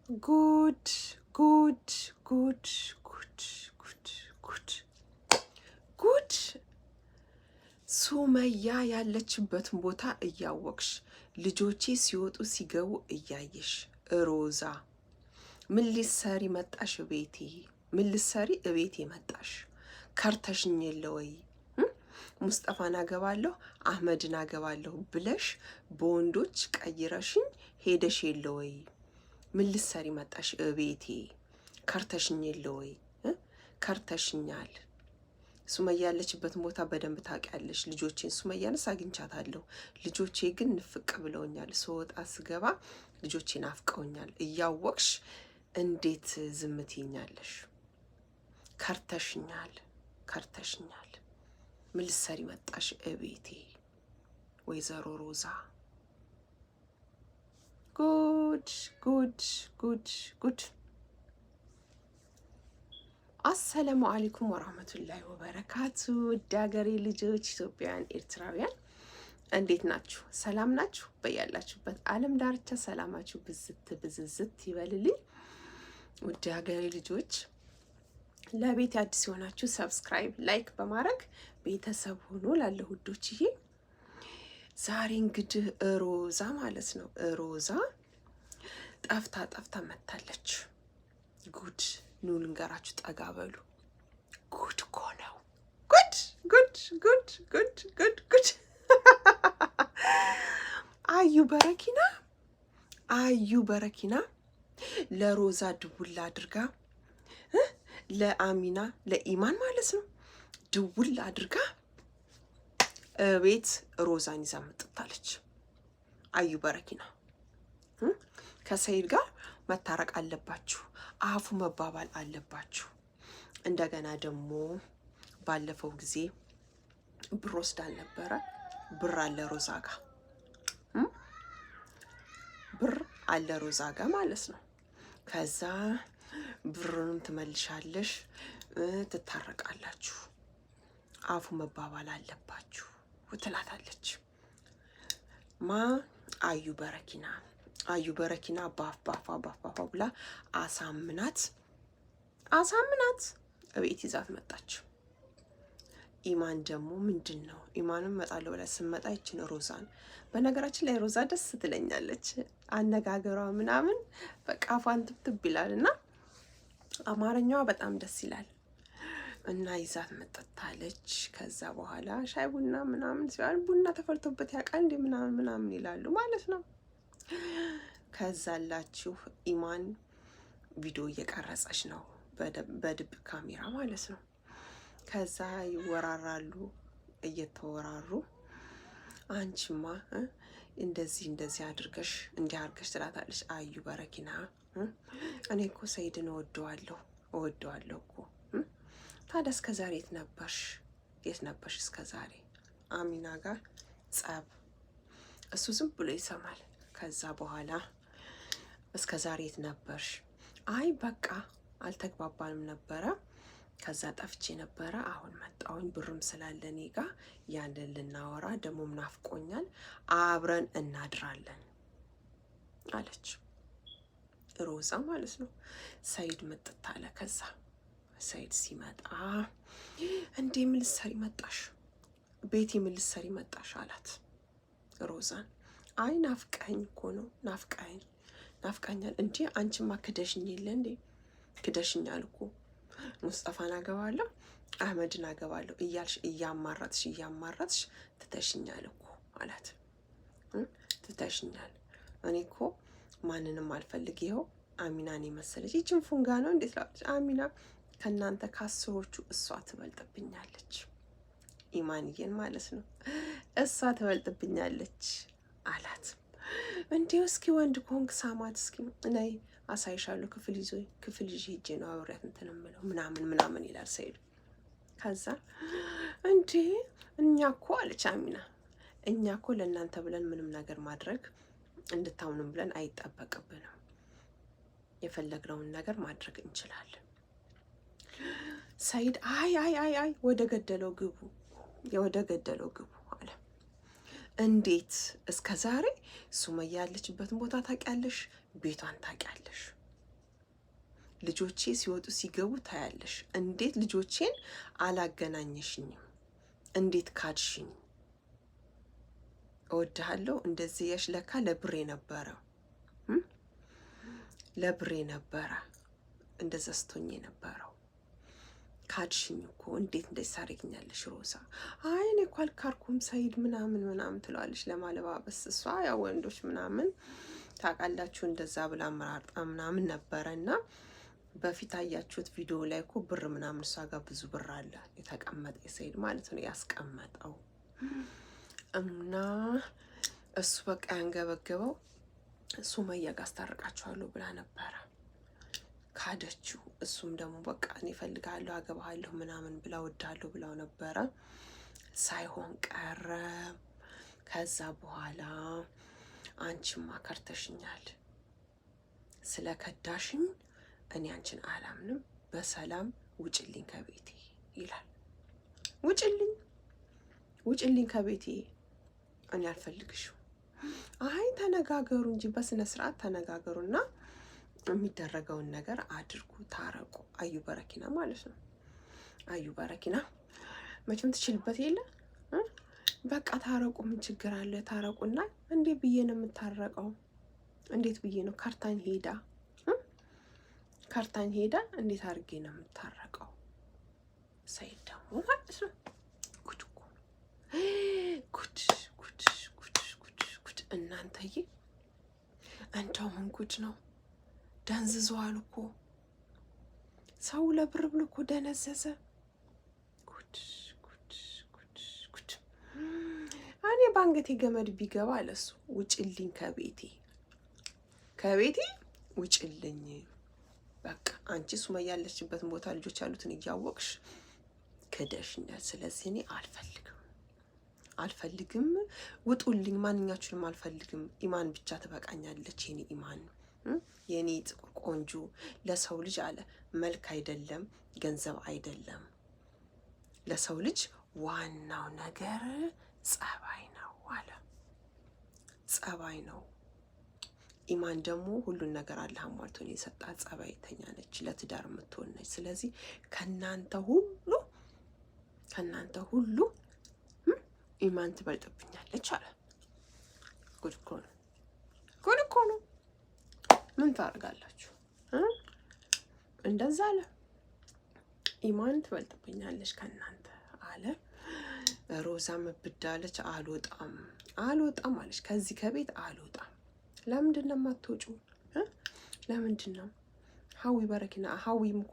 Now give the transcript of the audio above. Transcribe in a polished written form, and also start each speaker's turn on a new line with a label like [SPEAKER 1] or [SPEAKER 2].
[SPEAKER 1] ጉድ ጉድ ጉድ ጉድ ጉድ ጉድ ጉድ! ሱመያ ያለችበትን ቦታ እያወቅሽ ልጆቼ ሲወጡ ሲገቡ እያየሽ ሮዛ ምን ልትሰሪ መጣሽ? ቤቴ ምን ልትሰሪ እቤቴ መጣሽ? ከርተሽኝ የለ ወይ? ሙስጠፋን አገባለሁ አህመድን አገባለሁ ብለሽ በወንዶች ቀይረሽኝ ሄደሽ የለ ወይ? ምን ልትሰሪ መጣሽ እቤቴ? ከርተሽኝ የለ ወይ? ከርተሽኛል። ሱመያ ያለችበትን ቦታ በደንብ ታውቂያለሽ። ልጆቼን ሱመያንስ አግኝቻታለሁ። ልጆቼ ግን ንፍቅ ብለውኛል። ስወጣ ስገባ ልጆቼ ናፍቀውኛል። እያወቅሽ እንዴት ዝም ትይኛለሽ? ከርተሽኛል፣ ከርተሽኛል። ምን ልትሰሪ መጣሽ እቤቴ? ወይዘሮ ሮዛ ጉድ ጉድ ጉድ ጉድ! አሰላሙ አለይኩም ወራህመቱላሂ ወበረካቱ። ውድ ሀገሬ ልጆች ኢትዮጵያውያን፣ ኤርትራውያን እንዴት ናችሁ? ሰላም ናችሁ? በያላችሁበት ዓለም ዳርቻ ሰላማችሁ ብዝት ብዝዝት ይበልልኝ። ውድ ሀገሬ ልጆች፣ ለቤት አዲስ የሆናችሁ ሰብስክራይብ፣ ላይክ በማድረግ ቤተሰብ ሆኖ ላለ ውዶችዬ፣ ዛሬ እንግዲህ ሮዛ ማለት ነው ሮዛ ጠፍታ መታለች። ጉድ! ኑ ልንገራችሁ፣ ጠጋ በሉ። ጉድ እኮ ነው። ጉድ ጉድ ጉድ ጉድ ጉድ ጉድ! አዩ በረኪና ለሮዛ ድውል አድርጋ ለአሚና ለኢማን ማለት ነው ድውል አድርጋ ቤት ሮዛን ይዛ መጥታለች። አዩ በረኪና ከሰይድ ጋር መታረቅ አለባችሁ፣ አፉ መባባል አለባችሁ። እንደገና ደግሞ ባለፈው ጊዜ ብር ወስዳ አልነበረ? ብር አለ ሮዛ ጋ፣ ብር አለ ሮዛ ጋ ማለት ነው። ከዛ ብሩንም ትመልሻለሽ፣ ትታረቃላችሁ፣ አፉ መባባል አለባችሁ ትላታለች። አዩ በረኪና ባፋ ብላ አሳምናት እቤት ይዛት መጣች። ኢማን ደግሞ ምንድን ነው? ኢማንም መጣለሁ ብላ ስመጣ ይችን ሮዛን፣ በነገራችን ላይ ሮዛ ደስ ትለኛለች፣ አነጋገሯ ምናምን በቃ አፏን ትብትብ ይላል እና አማርኛዋ በጣም ደስ ይላል እና ይዛት መጠታለች። ከዛ በኋላ ሻይ ቡና ምናምን ሲባል ቡና ተፈልቶበት ያውቃል እንዴ ምናምን ይላሉ ማለት ነው። ከዛላችሁ ኢማን ቪዲዮ እየቀረጸች ነው በድብ ካሜራ ማለት ነው። ከዛ ይወራራሉ፣ እየተወራሩ አንቺማ እንደዚህ አድርገሽ እንዲህ አድርገሽ ትላታለች አዩ በረኪና። እኔ እኮ ሰይድን እወደዋለሁ እኮ። ታዲያ እስከ ዛሬ የት ነበርሽ? እስከ ዛሬ አሚና ጋር ጸብ፣ እሱ ዝም ብሎ ይሰማል። ከዛ በኋላ እስከ ዛሬ የት ነበርሽ? አይ በቃ አልተግባባንም ነበረ፣ ከዛ ጠፍቼ ነበረ፣ አሁን መጣሁኝ፣ ብርም ስላለ እኔ ጋ ያንን ልናወራ፣ ደሞም ናፍቆኛል፣ አብረን እናድራለን አለች ሮዛ ማለት ነው። ሰይድ መጥታ አለ። ከዛ ሰይድ ሲመጣ እንዴ ምን ልትሰሪ መጣሽ? ቤቴ ምን ልትሰሪ መጣሽ አላት ሮዛን። አይ ናፍቀኝ እኮ ነው፣ ናፍቃኛል። እንዴ አንቺማ ክደሽኝ የለ እንዴ? ክደሽኛል እኮ ሙስጠፋን አገባለሁ አህመድን አገባለሁ እያልሽ እያማረትሽ ትተሽኛል እኮ አላት። ትተሽኛል፣ እኔ እኮ ማንንም አልፈልግ፣ ይኸው አሚናን የመሰለች ይችን ፉንጋ ነው እንዴት ላች አሚና ከእናንተ ከአስሮቹ እሷ ትበልጥብኛለች፣ ኢማንዬን ማለት ነው፣ እሷ ትበልጥብኛለች አላት። እንዲሁ እስኪ ወንድ ኮንክ ሳማት፣ እስኪ ነይ አሳይሻለሁ፣ ክፍል ይዤ ሄጄ ነው አብሬያት እንትን እምለው ምናምን ይላል ሰይዱ። ከዛ እንዴ እኛ እኮ አለች አሚና፣ እኛ እኮ ለእናንተ ብለን ምንም ነገር ማድረግ እንድታምኑም ብለን አይጠበቅብንም፣ የፈለግነውን ነገር ማድረግ እንችላለን። ሰይድ አይ ወደ ገደለው ግቡ አለ። እንዴት እስከ ዛሬ ሱመያ ያለችበትን ቦታ ታውቂያለሽ፣ ቤቷን ታውቂያለሽ፣ ልጆቼ ሲወጡ ሲገቡ ታያለሽ። እንዴት ልጆቼን አላገናኘሽኝም? እንዴት ካድሽኝ? እወድሃለሁ እንደዚህ ያሽ ለካ ለብሬ ነበረ ለብሬ ነበረ እንደዛ ስቶኝ ነበረው። ካድሽኝ እኮ እንዴት እንደዚህ ታደርጊኛለሽ ሮዛ? አይ እኔ እኮ አልካድኩም ሰይድ ምናምን ትለዋለች ለማለባበስ። እሷ ያው ወንዶች ምናምን ታውቃላችሁ እንደዛ ብላ መራርጣ ምናምን ነበረና በፊት አያችሁት ቪዲዮ ላይ እኮ ብር ምናምን እሷ ጋር ብዙ ብር አለ የተቀመጠ ሰይድ ማለት ነው ያስቀመጠው። እና እሱ በቃ ያንገበገበው ሱመያ ጋር አስታርቃችኋለሁ ብላ ነበረ። ካደችው። እሱም ደግሞ በቃ እኔ እፈልጋለሁ አገባለሁ ምናምን ብላ ወዳለሁ ብላው ነበረ። ሳይሆን ቀረ። ከዛ በኋላ አንቺማ ከርተሽኛል፣ ስለ ከዳሽኝ እኔ አንቺን አላምንም፣ በሰላም ውጭልኝ ከቤቴ ይላል። ውጭልኝ ከቤቴ፣ እኔ አልፈልግሽም። አይ ተነጋገሩ እንጂ በስነ ስርዓት ተነጋገሩና የሚደረገውን ነገር አድርጉ፣ ታረቁ። አዩ በረኪና ማለት ነው። አዩ በረኪና መቼም ትችልበት የለ በቃ ታረቁ። ምን ችግር አለ? ታረቁና እንዴት ብዬ ነው የምታረቀው? እንዴት ብዬ ነው? ካርታኝ ሄዳ እንዴት አድርጌ ነው የምታረቀው? ሰይድ ደግሞ ማለት ነው ጉድ እኮ ጉድ እናንተዬ፣ እንደው ምን ጉድ ነው? ደንዝዘዋል እኮ ሰው ለብር ብሎ እኮ ደነዘዘ። ጉድ እኔ ባንገቴ ገመድ ቢገባ ለሱ ውጭልኝ ከቤቴ ውጭልኝ። በቃ አንቺ ሱመያ ያለችበትን ቦታ ልጆች ያሉትን እያወቅሽ ክደሽኛል። ስለዚህ እኔ አልፈልግም፣ ውጡልኝ። ማንኛችሁንም አልፈልግም። ኢማን ብቻ ትበቃኛለች። የኔ ኢማን፣ የኔ ጥቁር ቆንጆ፣ ለሰው ልጅ አለ መልክ አይደለም ገንዘብ አይደለም፣ ለሰው ልጅ ዋናው ነገር ጸባይ ነው አለ። ጸባይ ነው። ኢማን ደግሞ ሁሉን ነገር አላህ አሟልቶን የሰጣት ጸባይተኛ ነች፣ ለትዳር የምትሆን ነች። ስለዚህ ከናንተ ሁሉ ኢማን ትበልጥብኛለች አለ። ጉድ እኮ ነው። ምን ታደርጋላችሁ? እንደዛ አለ። ኢማን ትበልጥብኛለች ከናንተ አለ። ሮዛ መብዳለች። አልወጣም አለች። ከዚህ ከቤት አልወጣም። ለምንድን ነው የማትወጪው? ለምንድን ነው? ሀዊ በረኪና ሀዊም እኮ